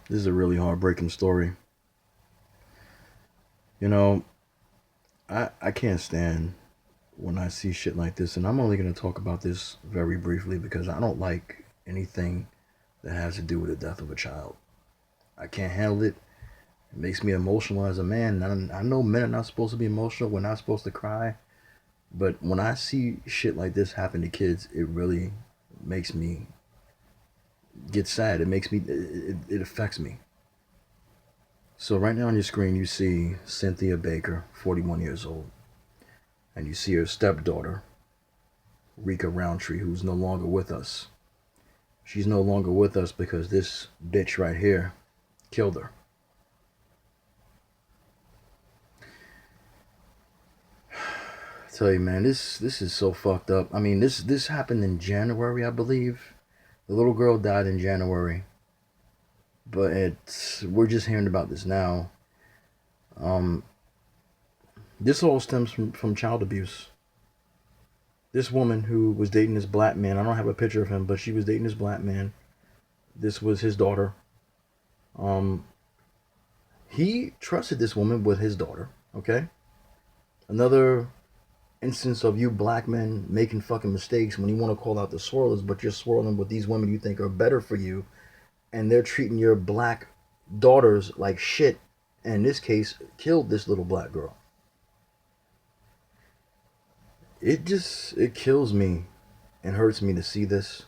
This is a really heartbreaking story. You know, I can't stand when I see shit like this, and I'm only going to talk about this very briefly because I don't like anything that has to do with the death of a child. I can't handle it. It makes me emotional as a man. I know men are not supposed to be emotional. We're not supposed to cry. But when I see shit like this happen to kids, it really makes me get sad. It makes me, it affects me. So right now on your screen, you see Cynthia Baker, 41 years old. And you see her stepdaughter, Rica Roundtree, who's no longer with us. She's no longer with us because this bitch right here killed her. I tell you, man, this is so fucked up. I mean, this happened in January, I believe. The little girl died in January, but we're just hearing about this now. Um, this all stems from child abuse. This woman who was dating this black man, I don't have a picture of him, but she was dating this black man. This was his daughter. Um, he trusted this woman with his daughter. Okay, another instance of you black men making fucking mistakes when you want to call out the swirlers, but you're swirling with these women you think are better for you, and they're treating your black daughters like shit. And in this case, killed this little black girl. It kills me and hurts me to see this.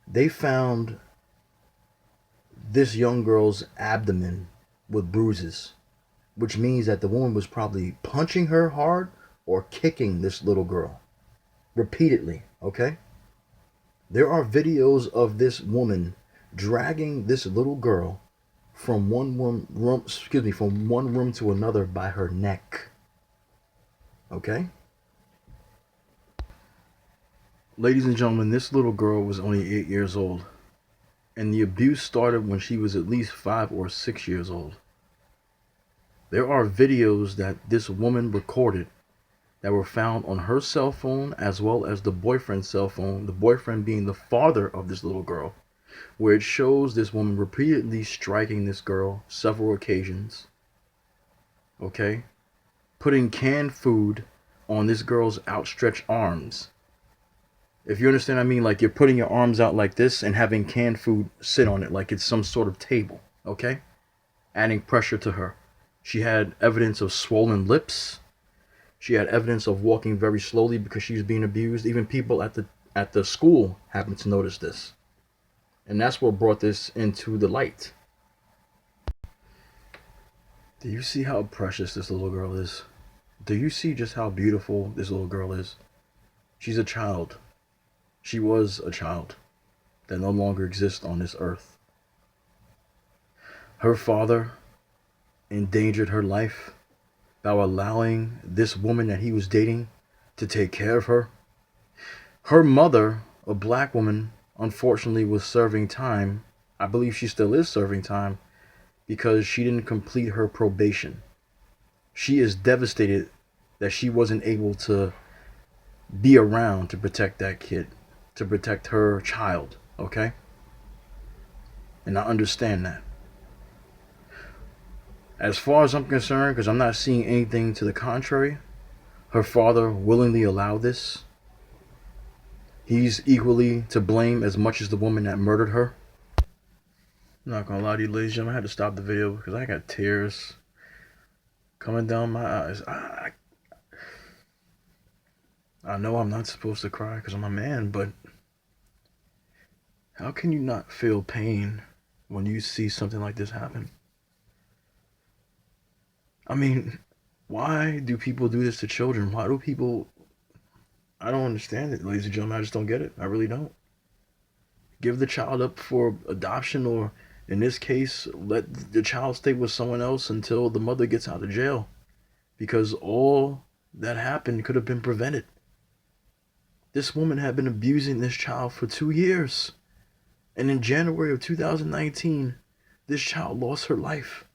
They found this young girl's abdomen with bruises, which means that the woman was probably punching her hard or kicking this little girl repeatedly. Okay, there are videos of this woman dragging this little girl from from one room to another by her neck. Okay, ladies and gentlemen, this little girl was only 8 years old, and the abuse started when she was at least 5 or 6 years old. There are videos that this woman recorded that were found on her cell phone as well as the boyfriend's cell phone, the boyfriend being the father of this little girl, where it shows this woman repeatedly striking this girl several occasions, okay? Putting canned food on this girl's outstretched arms. If you understand what I mean, like you're putting your arms out like this and having canned food sit on it like it's some sort of table, okay? Adding pressure to her. She had evidence of swollen lips. She had evidence of walking very slowly because she was being abused. Even people at the school happened to notice this. And that's what brought this into the light. Do you see how precious this little girl is? Do you see just how beautiful this little girl is? She's a child. She was a child that no longer exists on this earth. Her father endangered her life by allowing this woman that he was dating to take care of her. Her mother, a black woman, unfortunately was serving time. I believe she still is serving time because she didn't complete her probation. She is devastated that she wasn't able to be around to protect that kid, to protect her child, okay? And I understand that. As far as I'm concerned, because I'm not seeing anything to the contrary, her father willingly allowed this. He's equally to blame as much as the woman that murdered her. I'm not gonna lie to you, ladies and gentlemen, I had to stop the video because I got tears coming down my eyes. I know I'm not supposed to cry because I'm a man, but how can you not feel pain when you see something like this happen? I mean, why do people do this to children? Why do people... I don't understand it, ladies and gentlemen. I just don't get it. I really don't. Give the child up for adoption, or in this case, let the child stay with someone else until the mother gets out of jail. Because all that happened could have been prevented. This woman had been abusing this child for 2 years. And in January of 2019, this child lost her life.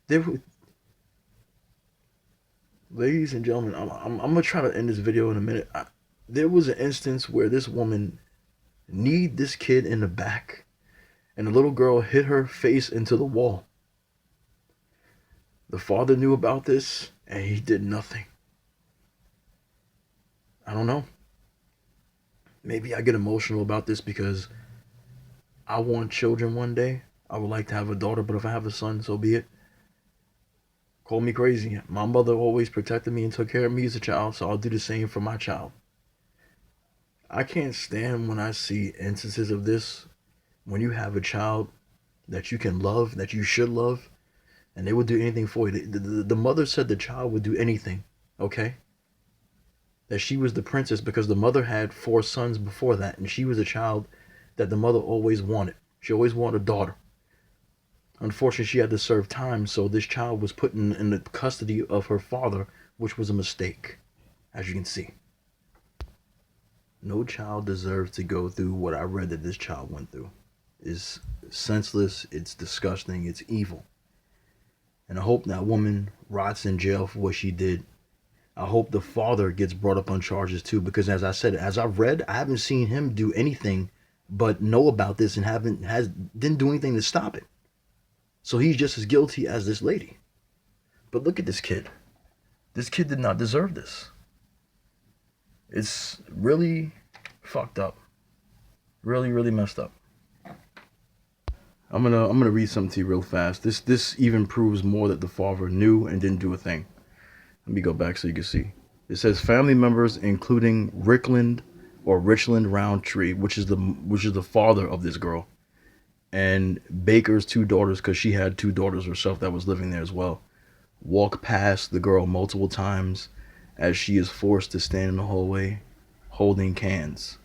There were, ladies and gentlemen, I'm going to try to end this video in a minute. There was an instance where this woman kneed this kid in the back and the little girl hit her face into the wall. The father knew about this and he did nothing. I don't know. Maybe I get emotional about this because I want children one day. I would like to have a daughter, but if I have a son, so be it. Call me crazy. My mother always protected me and took care of me as a child, so I'll do the same for my child. I can't stand when I see instances of this. When you have a child that you can love, that you should love, and they would do anything for you. The mother said the child would do anything, okay? That she was the princess because the mother had 4 sons before that, and she was a child that the mother always wanted. She always wanted a daughter. Unfortunately, she had to serve time, so this child was put in the custody of her father, which was a mistake, as you can see. No child deserves to go through what I read that this child went through. It's senseless, it's disgusting, it's evil. And I hope that woman rots in jail for what she did. I hope the father gets brought up on charges too, because as I said, as I've read, I haven't seen him do anything but know about this and didn't do anything to stop it. So he's just as guilty as this lady. But look at this kid. This kid did not deserve this. It's really fucked up. Really, really messed up. I'm gonna read something to you real fast. This even proves more that the father knew and didn't do a thing. Let me go back so you can see. It says family members including Richland Roundtree, which is the father of this girl, and Baker's 2 daughters, because she had 2 daughters herself that was living there as well, walk past the girl multiple times as she is forced to stand in the hallway holding cans.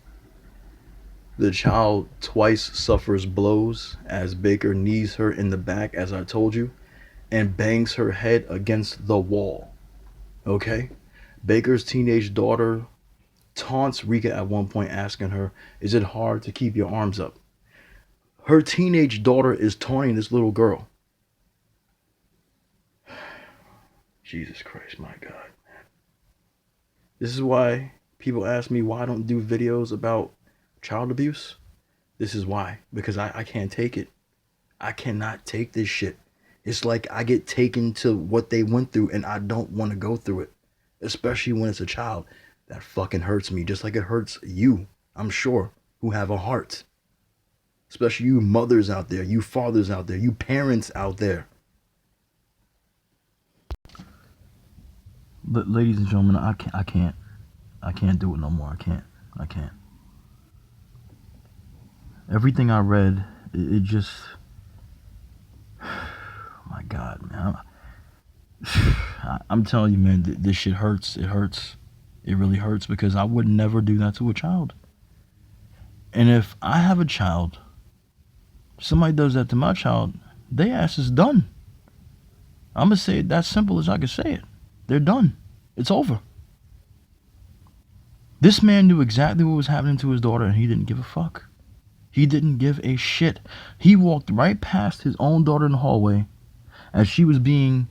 The child twice suffers blows as Baker knees her in the back, as I told you, and bangs her head against the wall. Okay? Baker's teenage daughter taunts Rica at one point, asking her, "Is it hard to keep your arms up?" Her teenage daughter is taunting this little girl. Jesus Christ, my God. This is why people ask me why I don't do videos about child abuse. This is why. Because I can't take it. I cannot take this shit. It's like I get taken to what they went through and I don't want to go through it. Especially when it's a child. That fucking hurts me. Just like it hurts you, I'm sure, who have a heart. Especially you mothers out there, you fathers out there, you parents out there. But ladies and gentlemen, I can't do it no more. I can't. Everything I read, it just, my God, man. I'm telling you, man, this shit hurts. It hurts. It really hurts because I would never do that to a child. And if I have a child, somebody does that to my child, their ass is done. I'm going to say it that simple as I can say it. They're done. It's over. This man knew exactly what was happening to his daughter and he didn't give a fuck. He didn't give a shit. He walked right past his own daughter in the hallway as she was being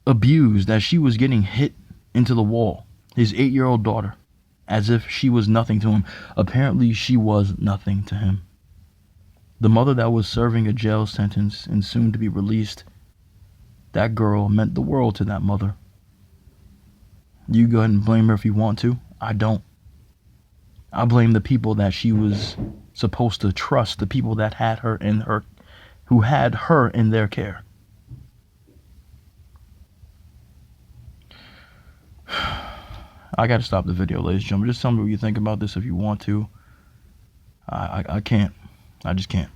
abused, as she was getting hit into the wall. His 8-year-old daughter, as if she was nothing to him. Apparently she was nothing to him. The mother that was serving a jail sentence and soon to be released, that girl meant the world to that mother. You go ahead and blame her if you want to. I don't. I blame the people that she was supposed to trust, the people that who had her in their care. I gotta stop the video, ladies and gentlemen. Just tell me what you think about this if you want to. I can't. I just can't.